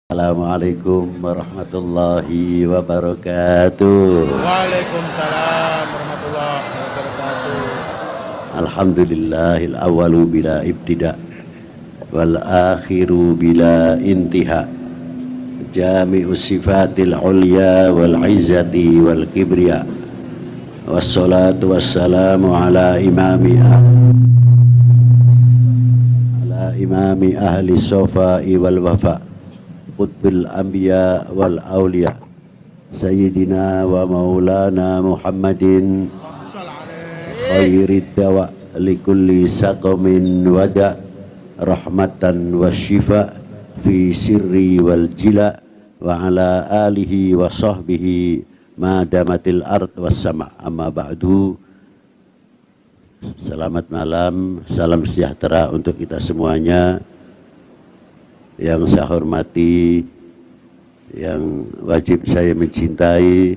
Assalamualaikum warahmatullahi wabarakatuh. Waalaikumsalam warahmatullahi wabarakatuh. Alhamdulillahil awalu bila ibtida wal akhiru bila intiha. Jami'us sifatil ulya wal izzati wal kibriya. Wassalatu wassalamu ala imami ahli sofa'i wal wafa' qutbil anbiya wal awliya sayyidina wa maulana Muhammadin khairid dawa likulli saqamin wada rahmatan wa syifa fi sirri wal jila wa ala alihi wa sahbihi ma damatil ard was sama. Amma ba'du. Selamat malam, salam sejahtera untuk kita semuanya. Yang saya hormati, yang wajib saya mencintai,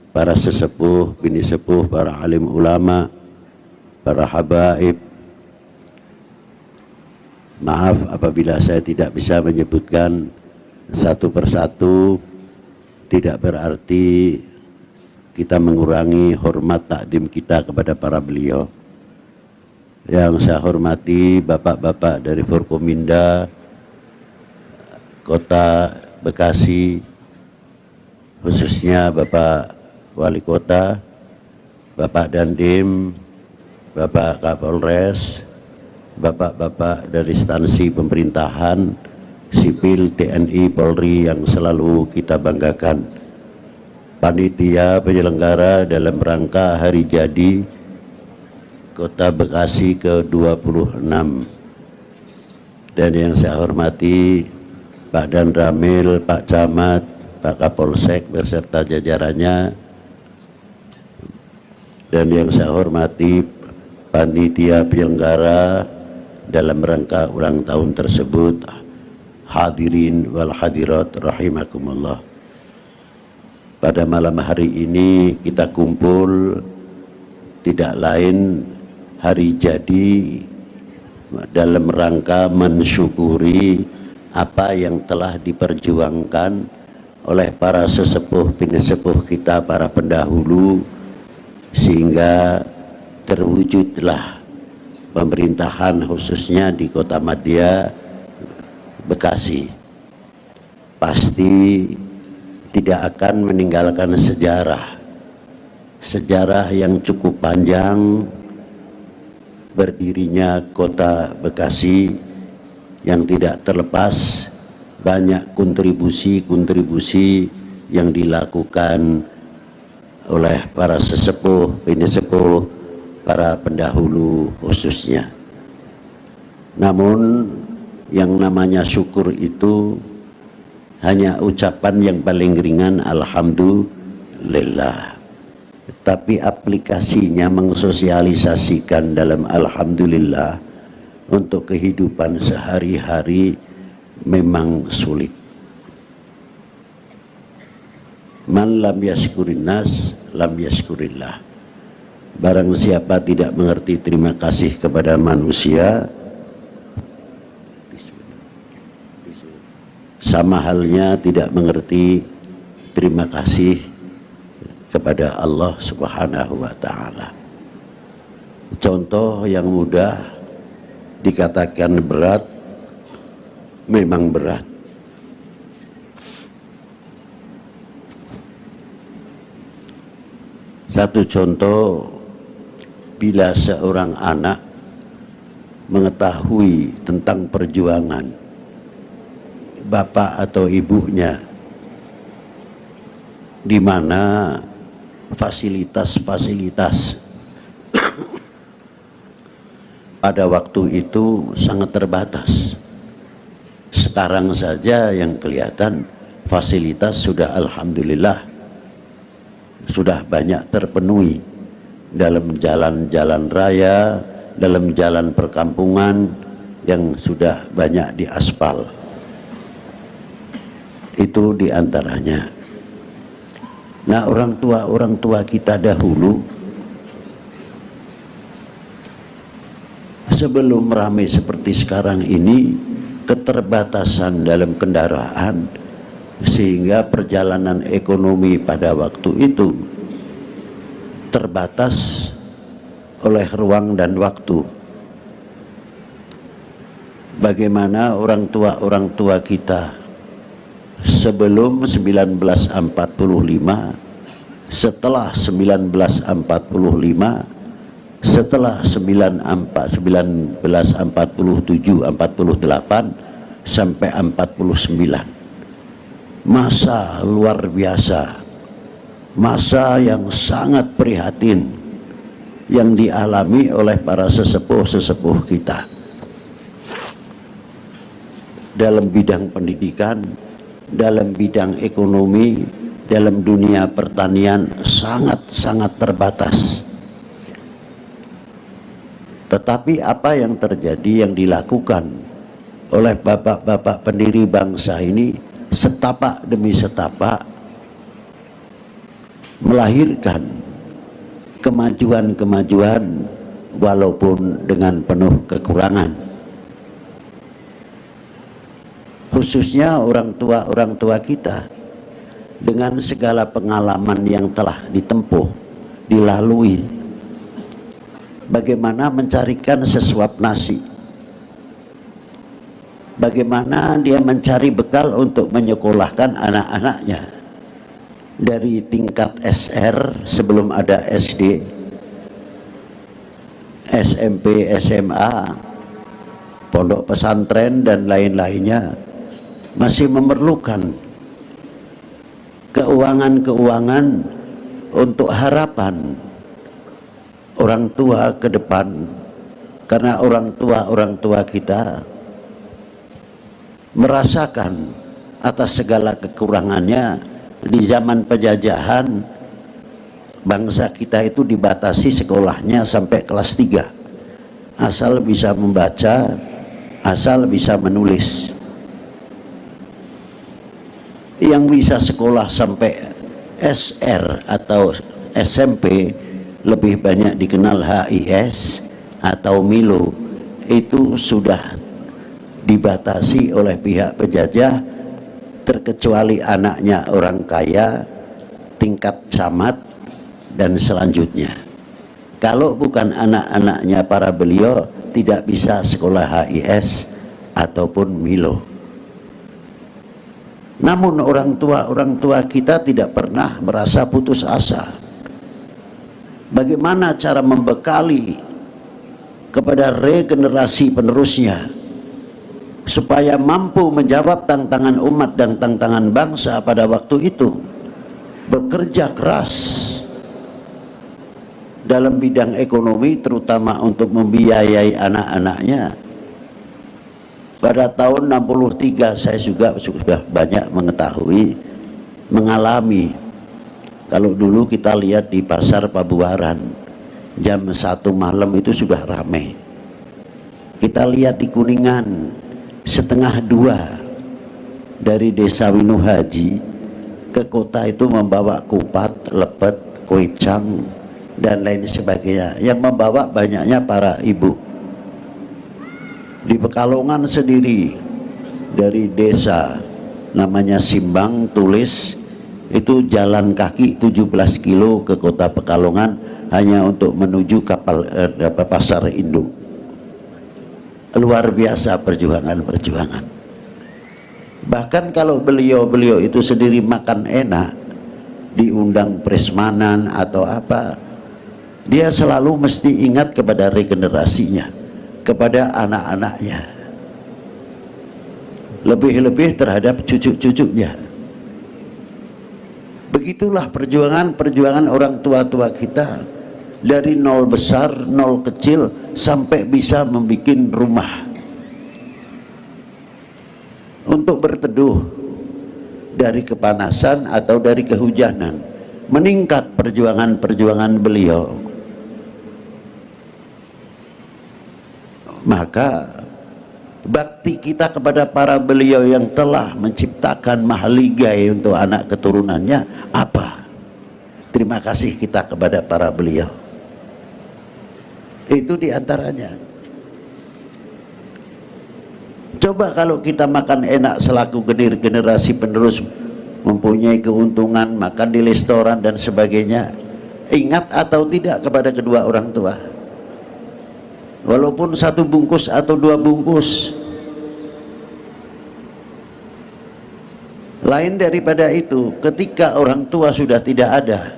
para sesepuh, bini sepuh, para alim ulama, para habaib. Maaf apabila saya tidak bisa menyebutkan satu persatu, tidak berarti kita mengurangi hormat takdim kita kepada para beliau. Yang saya hormati bapak-bapak dari Forkominda Kota Bekasi, khususnya Bapak Wali Kota, Bapak Dandim, Bapak Kapolres, bapak-bapak dari instansi pemerintahan, sipil, TNI, Polri yang selalu kita banggakan. Panitia penyelenggara dalam rangka hari jadi Kota Bekasi ke-26. Dan yang saya hormati Pak Dan Ramil, Pak Camat, Pak Kapolsek beserta jajarannya, dan yang saya hormati panitia penyelenggara dalam rangka ulang tahun tersebut, hadirin wal hadirat rahimakumullah. Pada malam hari ini kita kumpul tidak lain hari jadi dalam rangka mensyukuri apa yang telah diperjuangkan oleh para sesepuh bini sepuh kita, para pendahulu, sehingga terwujudlah pemerintahan khususnya di Kota Madya Bekasi. Pasti tidak akan meninggalkan sejarah yang cukup panjang berdirinya Kota Bekasi, yang tidak terlepas banyak kontribusi yang dilakukan oleh para sesepuh, bini sepuh, para pendahulu khususnya. Namun yang namanya syukur itu hanya ucapan yang paling ringan, alhamdulillah. Tapi aplikasinya mensosialisasikan dalam alhamdulillah untuk kehidupan sehari-hari memang sulit. Man lam yashkurin nas lam yashkurillah. Barang siapa tidak mengerti terima kasih kepada manusia, sama halnya tidak mengerti terima kasih kepada Allah Subhanahu wa ta'ala. Contoh yang mudah dikatakan berat, memang berat. Satu contoh, bila seorang anak mengetahui tentang perjuangan bapak atau ibunya, di mana fasilitas-fasilitas pada waktu itu sangat terbatas. Sekarang saja yang kelihatan fasilitas sudah alhamdulillah sudah banyak terpenuhi dalam jalan-jalan raya, dalam jalan perkampungan yang sudah banyak diaspal. Itu diantaranya. Nah, orang tua kita dahulu sebelum ramai seperti sekarang ini keterbatasan dalam kendaraan, sehingga perjalanan ekonomi pada waktu itu terbatas oleh ruang dan waktu. Bagaimana orang tua kita sebelum 1945, setelah 1945, setelah 1947, 48 sampai 49, masa luar biasa, masa yang sangat prihatin yang dialami oleh para sesepuh-sesepuh kita dalam bidang pendidikan, dalam bidang ekonomi, dalam dunia pertanian sangat-sangat terbatas. Tetapi apa yang terjadi, yang dilakukan oleh bapak-bapak pendiri bangsa ini setapak demi setapak melahirkan kemajuan-kemajuan walaupun dengan penuh kekurangan. Khususnya orang tua kita dengan segala pengalaman yang telah ditempuh, dilalui, bagaimana mencarikan sesuap nasi, bagaimana dia mencari bekal untuk menyekolahkan anak-anaknya dari tingkat SR sebelum ada SD, SMP, SMA, pondok pesantren dan lain-lainnya, masih memerlukan keuangan-keuangan untuk harapan orang tua ke depan, karena orang tua kita merasakan atas segala kekurangannya. Di zaman penjajahan, bangsa kita itu dibatasi sekolahnya sampai kelas 3, asal bisa membaca, asal bisa menulis. Yang bisa sekolah sampai SR atau SMP lebih banyak dikenal HIS atau Milo, itu sudah dibatasi oleh pihak penjajah, terkecuali anaknya orang kaya tingkat camat dan selanjutnya. Kalau bukan anak-anaknya para beliau, tidak bisa sekolah HIS ataupun Milo. Namun orang tua kita tidak pernah merasa putus asa. Bagaimana cara membekali kepada regenerasi penerusnya supaya mampu menjawab tantangan umat dan tantangan bangsa pada waktu itu, bekerja keras dalam bidang ekonomi, terutama untuk membiayai anak-anaknya. Pada tahun 63 saya juga sudah banyak mengetahui, mengalami. Kalau dulu kita lihat di pasar Pabuaran, jam 1 malam itu sudah ramai. Kita lihat di Kuningan, 1:30 dari desa Winuhaji ke kota itu membawa kupat, lepet, koecang, dan lain sebagainya. Yang membawa banyaknya para ibu. Di Pekalongan sendiri, dari desa namanya Simbang Tulis, itu jalan kaki 17 kilo ke kota Pekalongan hanya untuk menuju pasar induk. Luar biasa perjuangan. Bahkan kalau beliau itu sendiri makan enak, diundang Prismanan atau apa, dia selalu mesti ingat kepada regenerasinya, kepada anak-anaknya, lebih-lebih terhadap cucu-cucunya. Begitulah perjuangan orang tua kita, dari nol besar, nol kecil, sampai bisa membuat rumah untuk berteduh dari kepanasan atau dari kehujanan. Meningkat perjuangan beliau. Maka bakti kita kepada para beliau yang telah menciptakan mahligai untuk anak keturunannya apa? Terima kasih kita kepada para beliau. Itu diantaranya. Coba kalau kita makan enak selaku generasi penerus, mempunyai keuntungan, makan di restoran dan sebagainya, ingat atau tidak kepada kedua orang tua? Walaupun 1 bungkus atau 2 bungkus. Lain daripada itu, ketika orang tua sudah tidak ada,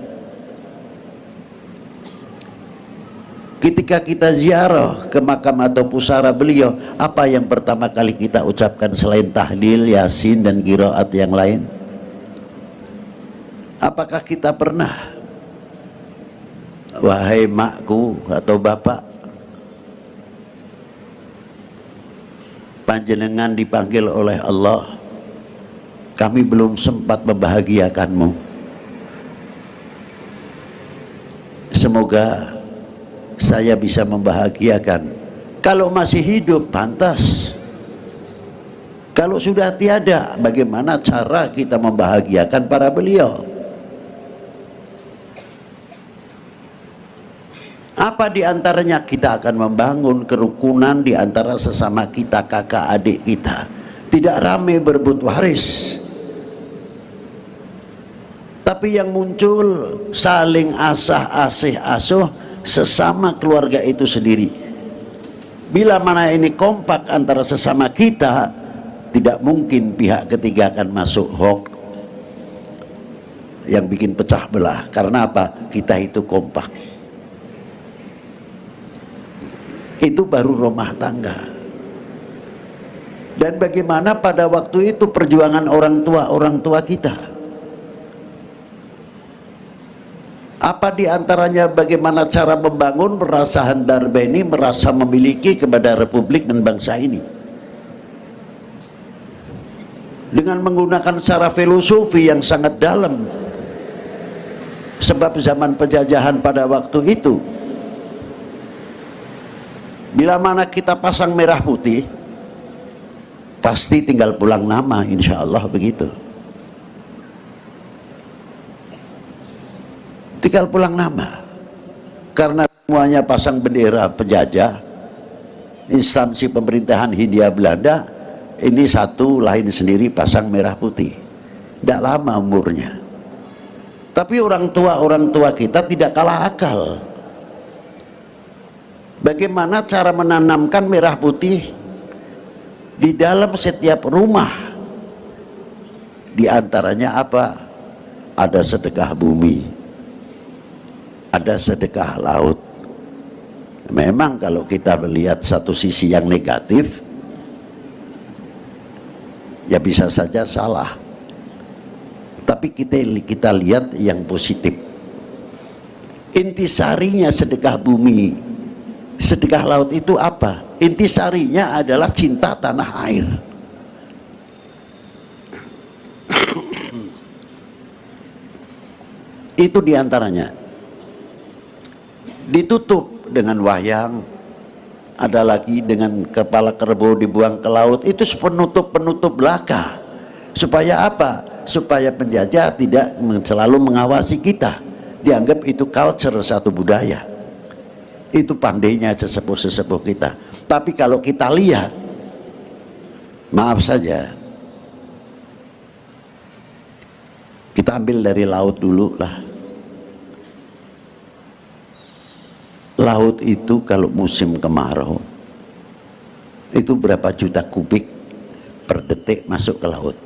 ketika kita ziarah ke makam atau pusara beliau, apa yang pertama kali kita ucapkan selain tahlil, yasin dan qiraat yang lain? Apakah kita pernah, wahai makku atau bapak, panjenengan dipanggil oleh Allah, kami belum sempat membahagiakanmu, semoga saya bisa membahagiakan. Kalau masih hidup pantas, kalau sudah tiada, bagaimana cara kita membahagiakan para beliau? Apa diantaranya? Kita akan membangun kerukunan di antara sesama kita, kakak adik kita, tidak ramai berebut waris, tapi yang muncul saling asih asuh sesama keluarga itu sendiri. Bila mana ini kompak antara sesama kita, tidak mungkin pihak ketiga akan masuk hoax yang bikin pecah belah. Karena apa? Kita itu kompak. Itu baru rumah tangga. Dan bagaimana pada waktu itu perjuangan orang tua kita? Apa diantaranya bagaimana cara membangun merasa handarbeni, merasa memiliki kepada republik dan bangsa ini, dengan menggunakan cara filosofi yang sangat dalam. Sebab zaman penjajahan pada waktu itu, bila mana kita pasang merah putih, pasti tinggal pulang nama, insya Allah begitu. Tinggal pulang nama. Karena semuanya pasang bendera penjajah, instansi pemerintahan Hindia Belanda, ini satu lain sendiri pasang merah putih. Tidak lama umurnya. Tapi orang tua kita tidak kalah akal. Bagaimana cara menanamkan merah putih di dalam setiap rumah? Di antaranya apa? Ada sedekah bumi, ada sedekah laut. Memang kalau kita melihat satu sisi yang negatif, ya bisa saja salah. Tapi kita lihat yang positif. Intisarinya sedekah bumi, sedekah laut itu apa? Intisarinya adalah cinta tanah air. Itu diantaranya. Ditutup dengan wayang, ada lagi dengan kepala kerbau dibuang ke laut. Itu penutup belaka. Supaya apa? Supaya penjajah tidak selalu mengawasi kita. Dianggap itu culture, satu budaya. Itu pandainya sesepuh-sesepuh kita. Tapi kalau kita lihat, maaf saja, kita ambil dari laut dulu lah. Laut itu kalau musim kemarau itu berapa juta kubik per detik masuk ke laut.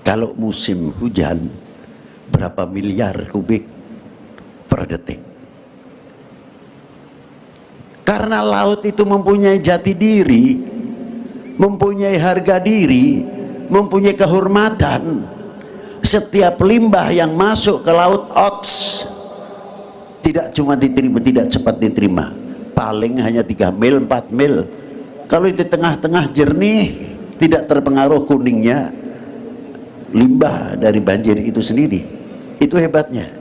Kalau musim hujan berapa miliar kubik per detik. Karena laut itu mempunyai jati diri, mempunyai harga diri, mempunyai kehormatan. Setiap limbah yang masuk ke laut tidak cuma diterima, tidak cepat diterima, paling hanya 3 mil, 4 mil. Kalau di tengah-tengah jernih, tidak terpengaruh kuningnya limbah dari banjir itu sendiri. Itu hebatnya.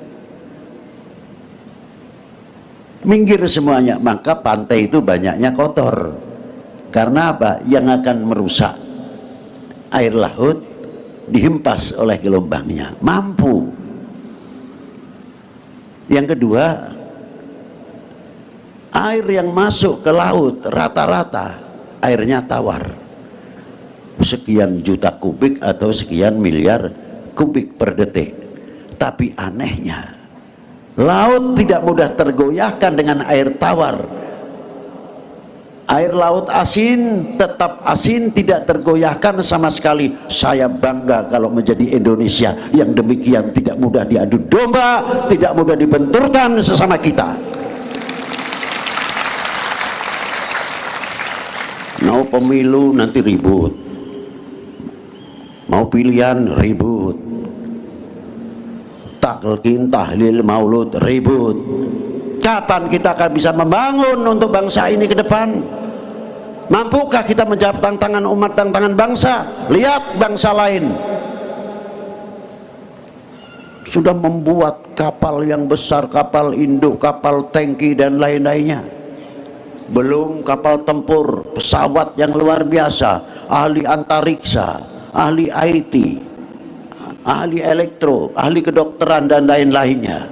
Minggir semuanya, maka pantai itu banyaknya kotor. Karena apa? Yang akan merusak air laut dihempas oleh gelombangnya, mampu. Yang kedua, air yang masuk ke laut rata-rata airnya tawar, sekian juta kubik atau sekian miliar kubik per detik. Tapi anehnya, laut tidak mudah tergoyahkan dengan air tawar. Air laut asin tetap asin, tidak tergoyahkan sama sekali. Saya bangga kalau menjadi Indonesia yang demikian tidak mudah diadu domba, tidak mudah dibenturkan sesama kita. Mau pemilu nanti ribut, mau pilihan ribut, taklkin, tahlil, maulud ribut. Kapan kita akan bisa membangun untuk bangsa ini ke depan? Mampukah kita menjawab tantangan umat, tantangan bangsa? Lihat bangsa lain sudah membuat kapal yang besar, kapal induk, kapal tangki dan lain-lainnya. Belum kapal tempur, pesawat yang luar biasa, ahli antariksa, ahli IT, ahli elektro, ahli kedokteran dan lain-lainnya.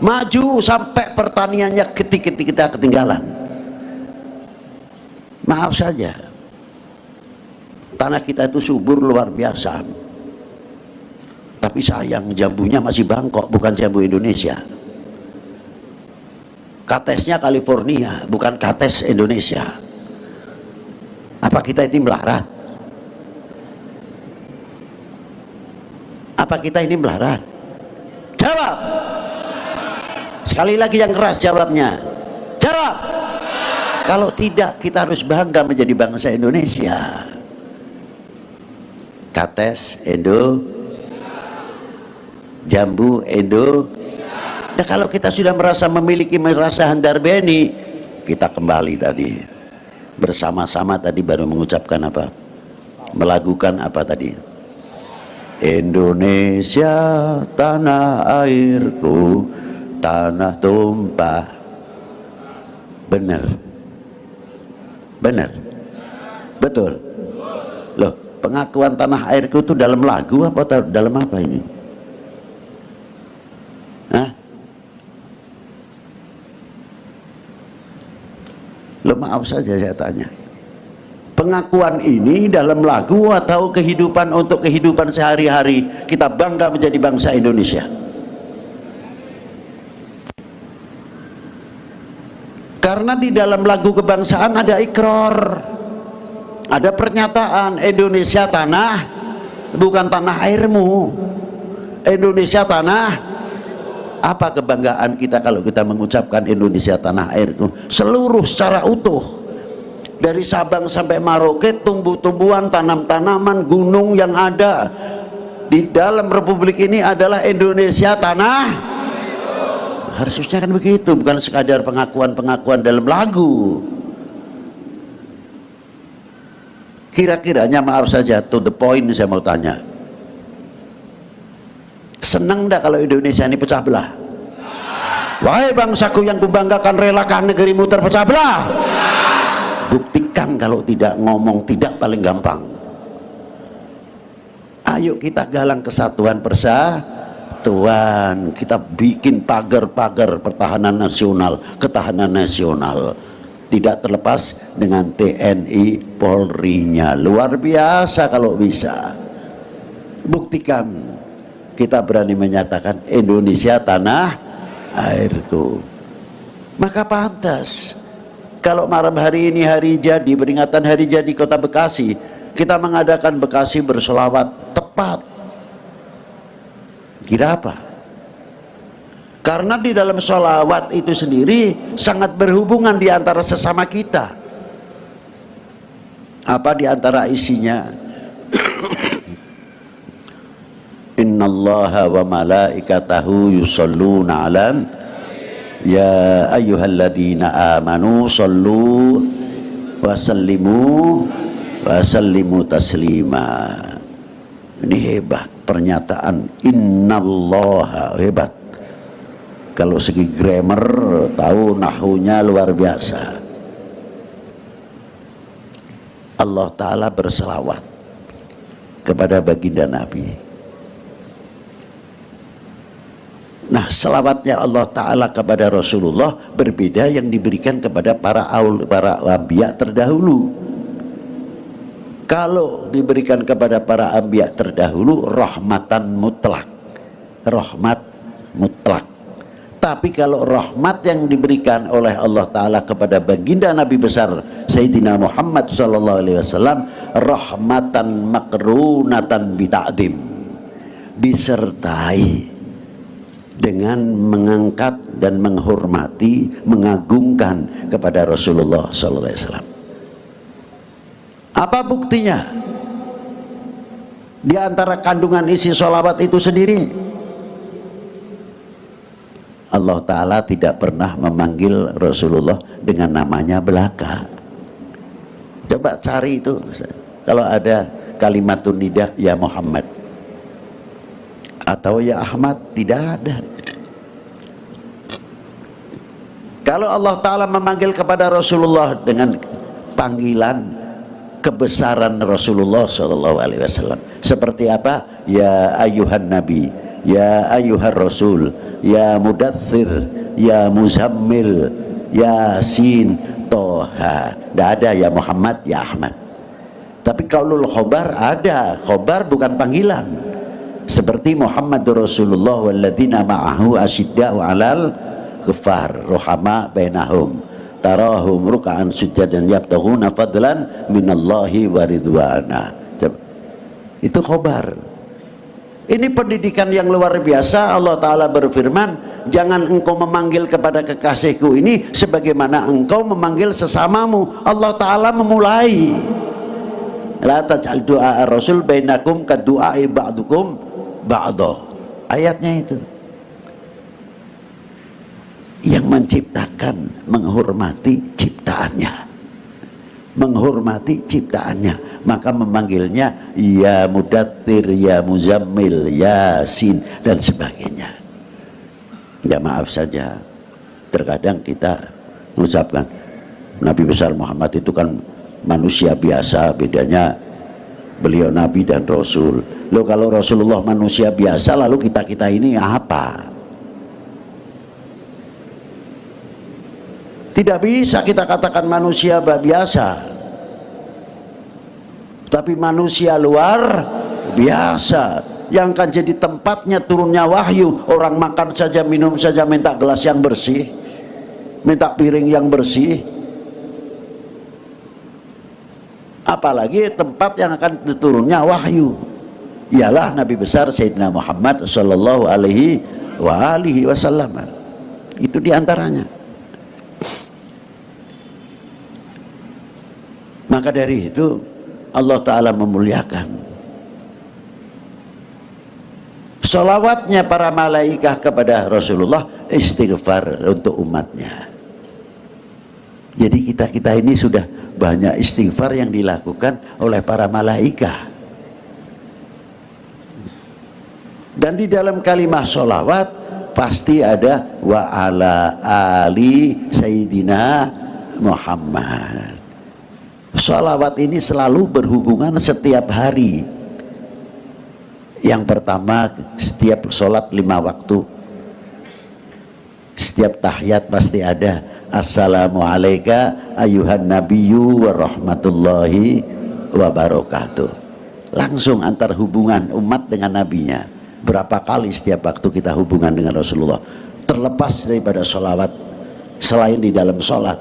Maju sampai pertaniannya ketika kita ketinggalan. Maaf saja, tanah kita itu subur luar biasa, tapi sayang jambunya masih Bangkok, bukan jambu Indonesia. Katesnya California, bukan kates Indonesia. Apa kita ini melarat? Apa kita ini melarat? Jawab. Sekali lagi yang keras jawabnya. Jawab. Kalau tidak, kita harus bangga menjadi bangsa Indonesia. Kates Indo, jambu Indo. Nah, kalau kita sudah merasa memiliki merasa handar beni, kita kembali tadi bersama-sama tadi baru mengucapkan apa? Melakukan apa tadi? Indonesia tanah airku, tanah tumpah. Benar. Benar, betul. Loh, pengakuan tanah airku itu dalam lagu apa dalam apa ini? Hah? Loh, maaf saja saya tanya. Pengakuan ini dalam lagu atau kehidupan untuk kehidupan sehari-hari kita bangga menjadi bangsa Indonesia? Karena di dalam lagu kebangsaan ada ikrar, ada pernyataan Indonesia tanah, bukan tanah airmu. Indonesia tanah. Apa kebanggaan kita kalau kita mengucapkan Indonesia tanah airku? Seluruh secara utuh, dari Sabang sampai Merauke, tumbuh-tumbuhan, tanam-tanaman, gunung yang ada di dalam republik ini adalah Indonesia tanah. Harusnya kan begitu, bukan sekadar pengakuan-pengakuan dalam lagu. Kira-kiranya, maaf saja, to the point saya mau tanya, senang enggak kalau Indonesia ini pecah belah? Wahai bangsaku yang kubanggakan, relakan negerimu terpecah belah. Buktikan kalau tidak ngomong, tidak paling gampang. Ayo kita galang kesatuan Tuhan, kita bikin pagar-pagar pertahanan nasional, ketahanan nasional, tidak terlepas dengan TNI Polri-nya. Luar biasa kalau bisa. Buktikan, kita berani menyatakan Indonesia tanah airku. Maka pantas kalau malam hari ini hari jadi, peringatan hari jadi Kota Bekasi, kita mengadakan Bekasi berselawat tepat. Kira apa? Karena di dalam sholawat itu sendiri sangat berhubungan di antara sesama kita. Apa di antara isinya? Innallaha wa malaikatahu yusholluna 'alan ya ayyuhalladzina amanu shollu wa sallimu taslima. Ini hebat pernyataan innallaha, hebat. Kalau segi grammar tahu, nahunya luar biasa. Allah Ta'ala berselawat kepada baginda Nabi. Nah, selawatnya Allah Ta'ala kepada Rasulullah berbeda yang diberikan kepada para anbiya terdahulu. Kalau diberikan kepada para anbiya terdahulu rahmatan mutlak, rahmat mutlak. Tapi kalau rahmat yang diberikan oleh Allah Ta'ala kepada baginda Nabi besar Sayyidina Muhammad SAW, rahmatan makrunatan bita'dim, disertai dengan mengangkat dan menghormati, mengagungkan kepada Rasulullah SAW. Apa buktinya? Di antara kandungan isi sholawat itu sendiri, Allah Ta'ala tidak pernah memanggil Rasulullah dengan namanya belaka. Coba cari itu, kalau ada kalimatun nida ya Muhammad atau ya Ahmad, tidak ada. Kalau Allah Ta'ala memanggil kepada Rasulullah dengan panggilan kebesaran Rasulullah SAW, seperti apa? Ya ayuhan Nabi, ya ayuhan Rasul, ya mudaththir, ya muzammil, yasin, toha. Tidak ada ya Muhammad, ya Ahmad. Tapi qaulul khobar ada. Khobar bukan panggilan, seperti Muhammadur Rasulullah walladzina ma'ahu asyidda'u 'alal kuffar ruhama bainahum tarahum ruk'an sujadan yabtaghuna fadlan minallahi wa ridwana. Itu khobar. Ini pendidikan yang luar biasa. Allah Ta'ala berfirman, jangan engkau memanggil kepada kekasihku ini sebagaimana engkau memanggil sesamamu. Allah Ta'ala memulai, la taj'al du'a ar-rasul bainakum kadu'ai ba'dukum ba'da. Ayatnya itu yang menciptakan menghormati ciptaannya, menghormati ciptaannya, maka memanggilnya ya mudaththir, ya muzammil, yasin dan sebagainya. Ya maaf saja, terkadang kita mengucapkan Nabi besar Muhammad itu kan manusia biasa, bedanya beliau Nabi dan Rasul. Loh, kalau Rasulullah manusia biasa, lalu kita ini apa? Tidak bisa kita katakan manusia biasa, tapi manusia luar biasa yang akan jadi tempatnya turunnya wahyu. Orang makan saja, minum saja minta gelas yang bersih, minta piring yang bersih, apalagi tempat yang akan turunnya wahyu. Ialah Nabi besar Sayyidina Muhammad Sallallahu Alaihi Wasallam. Itu diantaranya. Maka dari itu Allah Ta'ala memuliakan sholawatnya para malaikat kepada Rasulullah, istighfar untuk umatnya. Jadi kita ini sudah banyak istighfar yang dilakukan oleh para malaikat. Dan di dalam kalimat sholawat pasti ada wa ala ali Sayyidina Muhammad. Sholawat ini selalu berhubungan setiap hari. Yang pertama, setiap sholat 5 waktu, setiap tahiyat pasti ada assalamualaikum ayuhan nabiyyu wa rahmatullahi wa barakatuh. Langsung antar hubungan umat dengan nabinya. Berapa kali setiap waktu kita hubungan dengan Rasulullah, terlepas daripada sholawat selain di dalam sholat.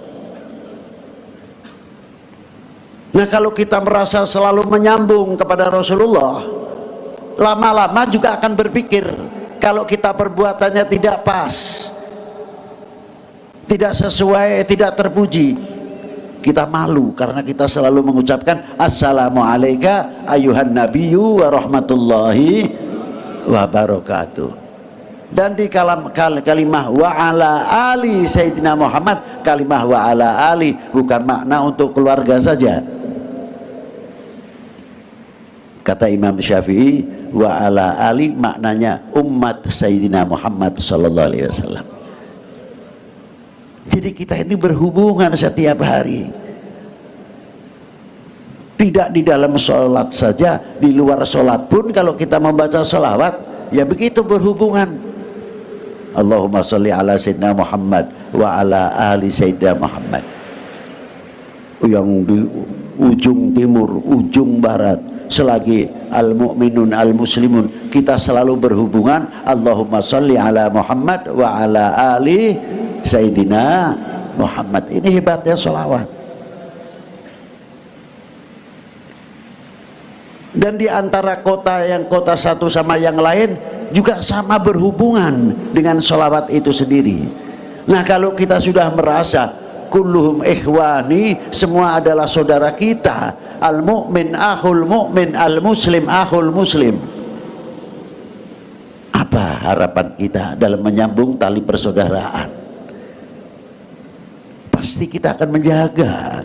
Nah, kalau kita merasa selalu menyambung kepada Rasulullah, lama-lama juga akan berpikir kalau kita perbuatannya tidak pas, tidak sesuai, tidak terpuji, kita malu karena kita selalu mengucapkan assalamualaikum ayuhan nabiyyu wa rahmatullahi wa barakatuh. Dan di kalimah wa ala ali Sayyidina Muhammad, kalimah wa ala ali bukan makna untuk keluarga saja. Kata Imam Syafi'i, wa ala ali maknanya umat Sayyidina Muhammad sallallahu alaihi wasallam. Jadi kita ini berhubungan setiap hari. Tidak di dalam sholat saja, di luar sholat pun kalau kita membaca sholawat, ya begitu berhubungan. Allahumma sholli ala Sayyidina Muhammad wa ala ali Sayyidina Muhammad. Yang ujung timur, ujung barat, selagi al-mu'minun al-muslimun kita selalu berhubungan Allahumma sholli ala Muhammad wa ala ali Sayyidina Muhammad. Ini hebatnya sholawat. Dan di antara kota satu sama yang lain juga sama berhubungan dengan sholawat itu sendiri. Nah, kalau kita sudah merasa kulluhum ikhwani, semua adalah saudara kita, al-mu'min akhul mu'min, al-muslim akhul muslim, apa harapan kita dalam menyambung tali persaudaraan? Pasti kita akan menjaga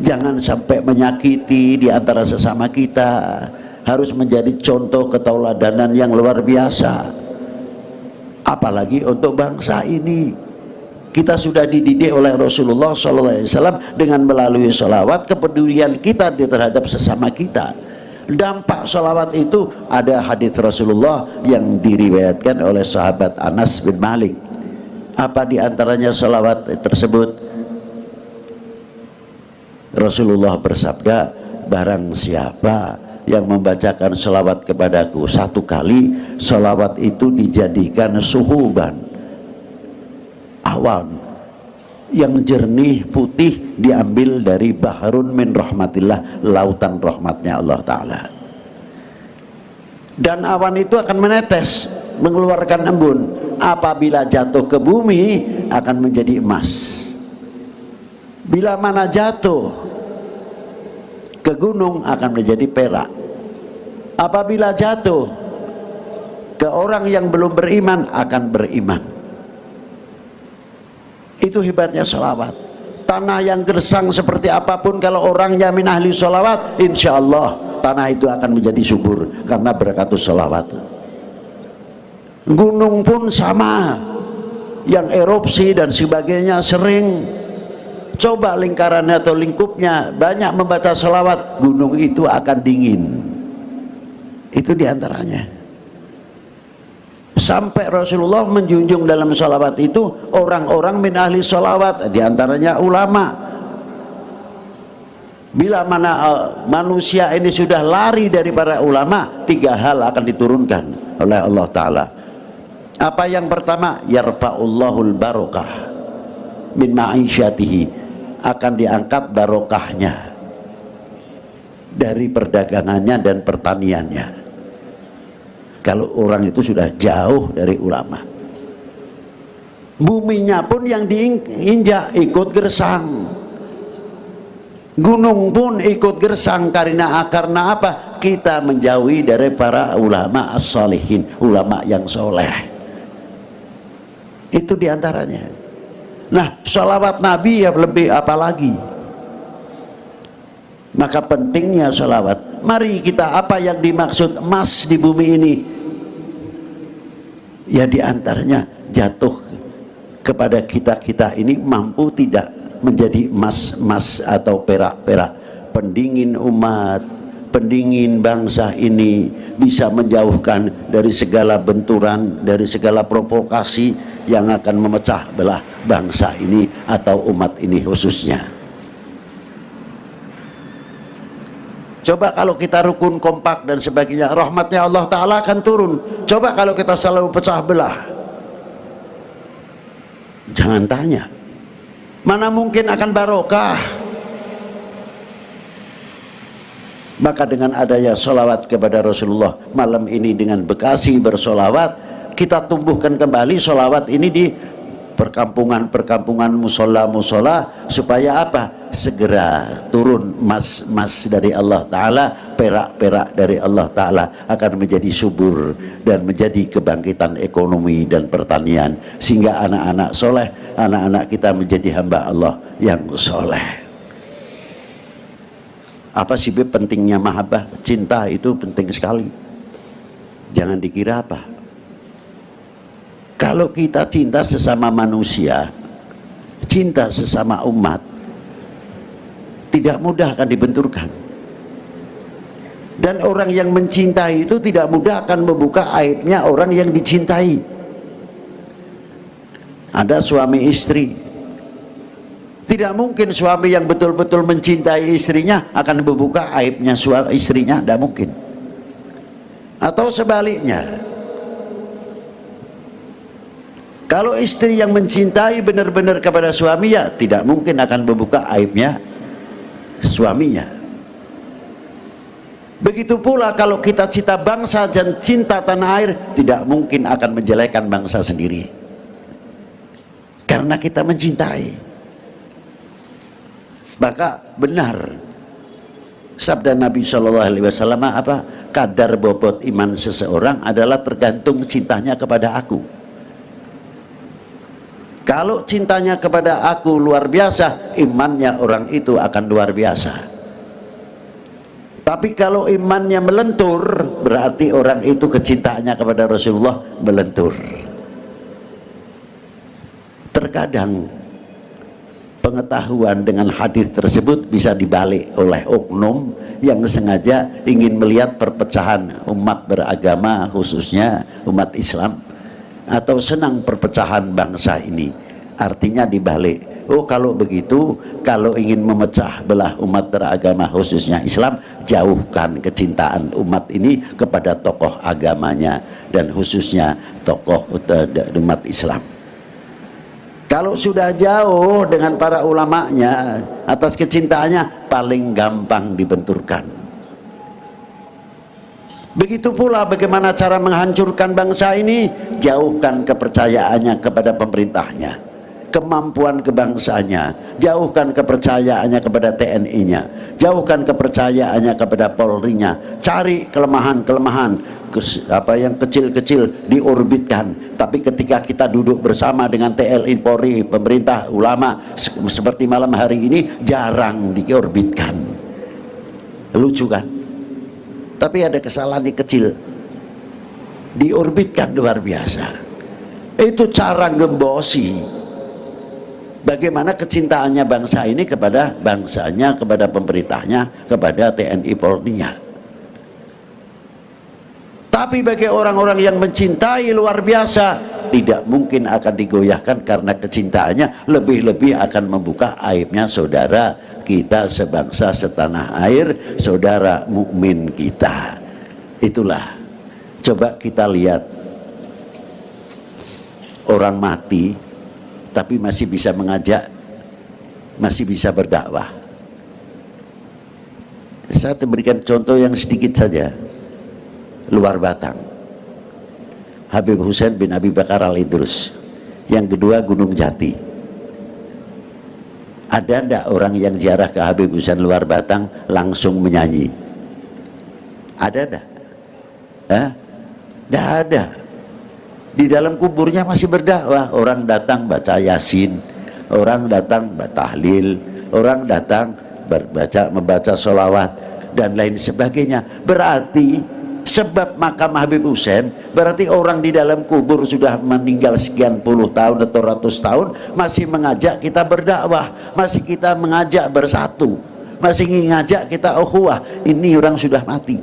jangan sampai menyakiti di antara sesama kita. Harus menjadi contoh ketauladanan yang luar biasa, apalagi untuk bangsa ini. Kita sudah dididik oleh Rasulullah SAW dengan melalui sholawat, kepedulian kita terhadap sesama kita. Dampak sholawat itu ada hadits Rasulullah yang diriwayatkan oleh sahabat Anas bin Malik. Apa diantaranya sholawat tersebut? Rasulullah bersabda, barang siapa yang membacakan sholawat kepadaku 1 kali, sholawat itu dijadikan suhuban, awan yang jernih putih, diambil dari baharun min rahmatillah, lautan rahmatnya Allah Ta'ala. Dan awan itu akan menetes, mengeluarkan embun. Apabila jatuh ke bumi akan menjadi emas. Bila mana jatuh ke gunung akan menjadi perak. Apabila jatuh ke orang yang belum beriman akan beriman. Itu hebatnya sholawat. Tanah yang gersang seperti apapun, kalau orangnya min ahli sholawat, insya Allah tanah itu akan menjadi subur karena berakatus sholawat. Gunung pun sama, yang erupsi dan sebagainya sering. Coba lingkarannya atau lingkupnya banyak membaca sholawat, gunung itu akan dingin. Itu diantaranya. Sampai Rasulullah menjunjung dalam sholawat itu orang-orang min ahli sholawat, diantaranya ulama. Bila mana manusia ini sudah lari dari para ulama, 3 hal akan diturunkan oleh Allah Ta'ala. Apa yang pertama? Yarfa'ullahul barokah min ma'isyatihi, akan diangkat barokahnya dari perdagangannya dan pertaniannya. Kalau orang itu sudah jauh dari ulama, buminya pun yang diinjak ikut gersang, gunung pun ikut gersang. Karena apa? Kita menjauhi dari para ulama as-salihin, ulama yang soleh. Itu diantaranya. Nah, sholawat Nabi ya lebih apalagi. Maka pentingnya sholawat. Mari kita, apa yang dimaksud emas di bumi ini? Ya diantaranya jatuh kepada kita ini mampu tidak menjadi emas atau perak-perak, pendingin umat, pendingin bangsa ini, bisa menjauhkan dari segala benturan, dari segala provokasi yang akan memecah belah bangsa ini atau umat ini khususnya. Coba kalau kita rukun, kompak dan sebagainya, rahmatnya Allah Ta'ala akan turun. Coba kalau kita selalu pecah belah, jangan tanya, mana mungkin akan barokah. Maka dengan adanya sholawat kepada Rasulullah malam ini, dengan Bekasi bersolawat, kita tumbuhkan kembali sholawat ini di perkampungan-perkampungan, musola-musola, supaya apa? Segera turun emas dari Allah Ta'ala, perak-perak dari Allah Ta'ala, akan menjadi subur dan menjadi kebangkitan ekonomi dan pertanian, sehingga anak-anak soleh, anak-anak kita menjadi hamba Allah yang soleh. Apa sih pentingnya mahabbah? Cinta itu penting sekali. Jangan dikira apa. Kalau kita cinta sesama manusia, cinta sesama umat, tidak mudah akan dibenturkan. Dan orang yang mencintai itu tidak mudah akan membuka aibnya orang yang dicintai. Ada suami istri, Tidak mungkin suami yang betul-betul mencintai istrinya akan membuka aibnya istrinya, tidak mungkin. Atau sebaliknya, kalau istri yang mencintai benar-benar kepada suaminya, tidak mungkin akan membuka aibnya suaminya. Begitu pula kalau kita cinta bangsa dan cinta tanah air, tidak mungkin akan menjelekan bangsa sendiri, karena kita mencintai. Maka benar sabda Nabi SAW, apa? Kadar bobot iman seseorang adalah tergantung cintanya kepada aku. Kalau cintanya kepada aku luar biasa, imannya orang itu akan luar biasa. Tapi kalau imannya melentur, berarti orang itu kecintaannya kepada Rasulullah melentur. Terkadang pengetahuan dengan hadis tersebut bisa dibalik oleh oknum yang sengaja ingin melihat perpecahan umat beragama, khususnya umat Islam, atau senang perpecahan bangsa ini. Artinya dibalik, oh kalau begitu, kalau ingin memecah belah umat beragama khususnya Islam, jauhkan kecintaan umat ini kepada tokoh agamanya dan khususnya tokoh umat Islam. Kalau sudah jauh dengan para ulamanya atas kecintaannya, paling gampang dibenturkan. Begitu pula bagaimana cara menghancurkan bangsa ini, jauhkan kepercayaannya kepada pemerintahnya, kemampuan kebangsanya, jauhkan kepercayaannya kepada TNI-nya, jauhkan kepercayaannya kepada Polri-nya, cari kelemahan-kelemahan apa yang kecil-kecil diorbitkan. Tapi ketika kita duduk bersama dengan TNI, Polri, pemerintah, ulama seperti malam hari ini, jarang diorbitkan. Lucu kan? Tapi ada kesalahan kecil diorbitkan luar biasa. Itu cara ngembosi bagaimana kecintaannya bangsa ini kepada bangsanya, kepada pemerintahnya, kepada TNI Polri-nya. Tapi bagi orang-orang yang mencintai luar biasa, tidak mungkin akan digoyahkan karena kecintaannya, lebih-lebih akan membuka aibnya saudara kita sebangsa setanah air, saudara mukmin kita. Itulah, coba kita lihat orang mati tapi masih bisa mengajak, masih bisa berdakwah. Saya memberikan contoh yang sedikit saja. Luar Batang, Habib Hussein bin Abi Bakar Al-Idrus. Yang kedua Gunung Jati. Ada enggak orang yang ziarah ke Habib Hussein Luar Batang langsung menyanyi? Ada enggak? Enggak ada. Di dalam kuburnya masih berdakwah. Orang datang baca Yasin, orang datang tahlil, orang datang membaca sholawat dan lain sebagainya. Berarti sebab makam Habib Hussein, berarti orang di dalam kubur sudah meninggal sekian puluh tahun atau ratus tahun masih mengajak kita berdakwah, masih kita mengajak bersatu, masih mengajak kita ukhuwah. Ini orang sudah mati.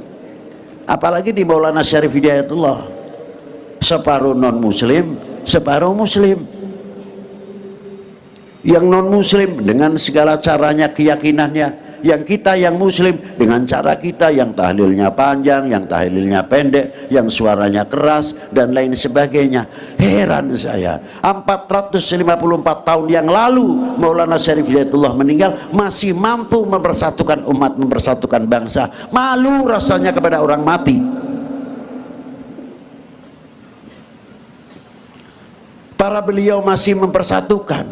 Apalagi di Maulana Syarif Hidayatullah, separuh non muslim, separuh muslim. Yang non muslim dengan segala caranya, keyakinannya, yang kita yang muslim dengan cara kita yang tahlilnya panjang, yang tahlilnya pendek, yang suaranya keras dan lain sebagainya. Heran saya, 454 tahun yang lalu Maulana Syarif Hidayatullah meninggal, masih mampu mempersatukan umat, mempersatukan bangsa. Malu rasanya kepada orang mati. Para beliau masih mempersatukan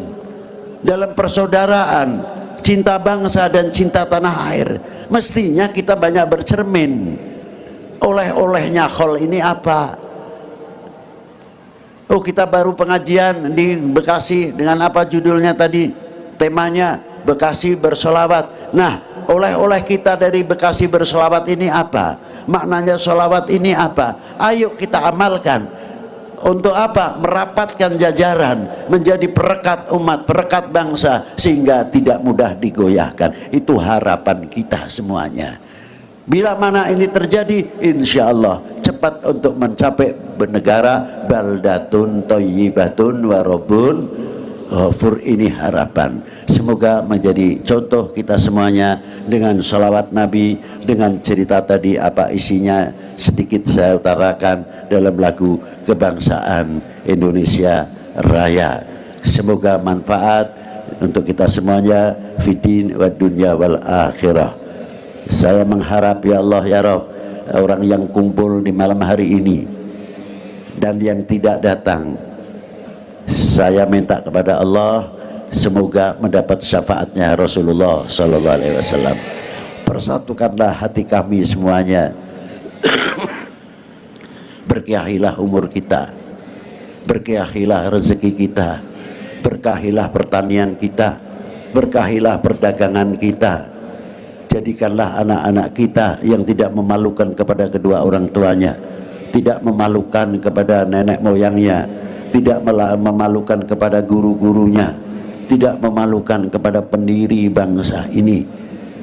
dalam persaudaraan, cinta bangsa dan cinta tanah air. Mestinya kita banyak bercermin. Oleh-olehnya khol ini apa? Oh, kita baru pengajian di Bekasi dengan apa judulnya tadi? Temanya Bekasi bersolawat. Nah, oleh-oleh kita dari Bekasi bersolawat ini apa? Maknanya solawat ini apa? Ayo kita amalkan. Untuk apa? Merapatkan jajaran, menjadi perekat umat, perekat bangsa, sehingga tidak mudah digoyahkan. Itu harapan kita semuanya. Bila mana ini terjadi, insya Allah cepat untuk mencapai bernegara baldatun thayyibatun wa rabbun Ghafur ini harapan. Semoga menjadi contoh kita semuanya dengan salawat Nabi, dengan cerita tadi apa isinya sedikit saya utarakan dalam lagu kebangsaan Indonesia Raya. Semoga manfaat untuk kita semuanya fidin wa dunya wal akhirah. Saya mengharap ya Allah ya Rabb, orang yang kumpul di malam hari ini dan yang tidak datang, saya minta kepada Allah semoga mendapat syafaatnya Rasulullah Sallallahu Alaihi Wasallam. Persatukanlah hati kami semuanya. Berkahilah umur kita, berkahilah rezeki kita, berkahilah pertanian kita, berkahilah perdagangan kita. Jadikanlah anak-anak kita yang tidak memalukan kepada kedua orang tuanya, tidak memalukan kepada nenek moyangnya, tidak memalukan kepada guru-gurunya, tidak memalukan kepada pendiri bangsa ini.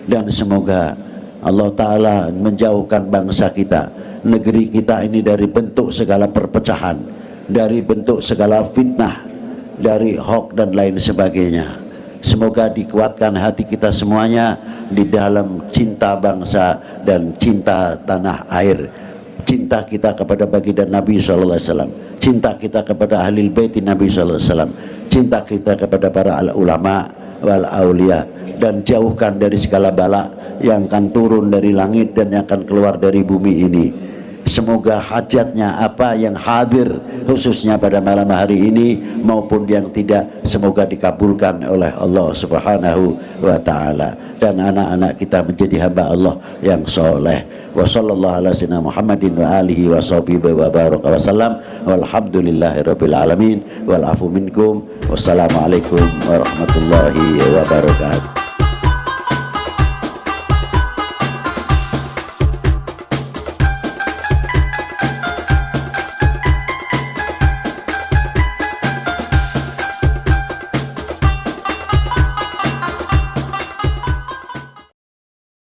Dan semoga Allah Ta'ala menjauhkan bangsa kita, negeri kita ini dari bentuk segala perpecahan, dari bentuk segala fitnah, dari hoax dan lain sebagainya. Semoga dikuatkan hati kita semuanya di dalam cinta bangsa dan cinta tanah air, cinta kita kepada baginda Nabi SAW, cinta kita kepada ahlul bait Nabi SAW, cinta kita kepada para ulama wal aulia, dan jauhkan dari segala bala yang akan turun dari langit dan yang akan keluar dari bumi ini. Semoga hajatnya apa yang hadir khususnya pada malam hari ini maupun yang tidak, semoga dikabulkan oleh Allah Subhanahu wa Ta'ala, dan anak-anak kita menjadi hamba Allah yang soleh. Wa sallallahu ala sayyidina Muhammadin wa alihi wa sahbihi wa baraka wa sallam, walhamdulillahi rabbil alamin, wal afu minkum, wassalamualaikum warahmatullahi wabarakatuh.